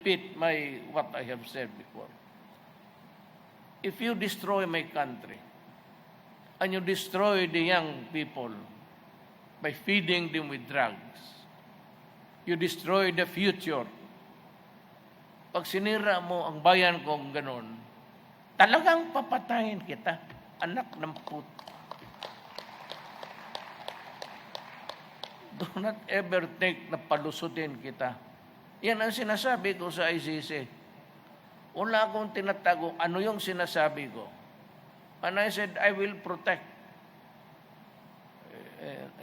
repeat what I have said before. If you destroy my country, and you destroy the young people by feeding them with drugs, you destroy the future. Pag sinira mo ang bayan kong ganon, talagang papatayin kita, anak ng put. Do not ever think na palusutin kita. Yan ang sinasabi ko sa ICC. Wala akong tinatago ano yung sinasabi ko. And I said, I will protect.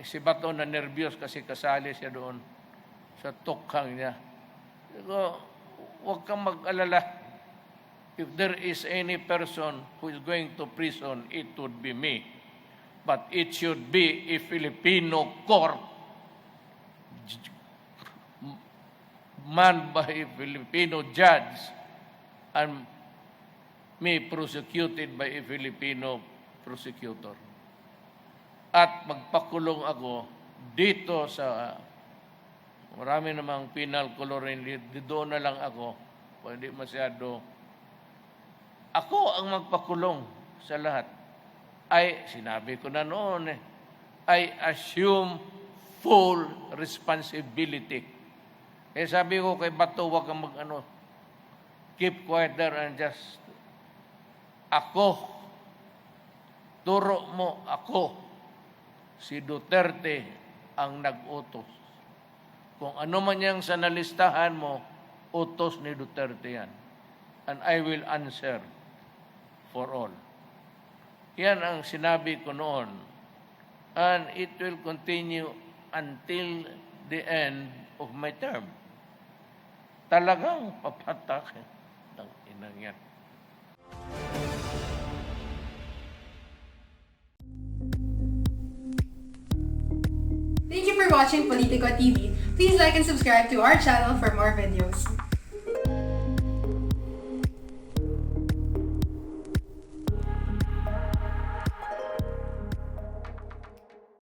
Si Bato na nervyos kasi kasali siya doon sa tukhang niya. Digo, huwag kang mag-alala. If there is any person who is going to prison, it would be me. But it should be a Filipino court manned by a Filipino judge and me prosecuted by a Filipino prosecutor. At magpakulong ako dito sa marami namang penal colony, doon na lang ako, hindi masyado. Ako ang magpakulong sa lahat. Sinabi ko na noon I assume full responsibility. Sabi ko kay Bato, wag kang keep quiet there and just turo mo ako, si Duterte ang nag-utos. Kung ano man yang sa nalistahan mo, utos ni Duterte yan. And I will answer for all. Yan ang sinabi ko noon. And it will continue until the end of my term. Talagang papatakin ng inang yan. Thank you for watching Politico TV. Please like and subscribe to our channel for more videos.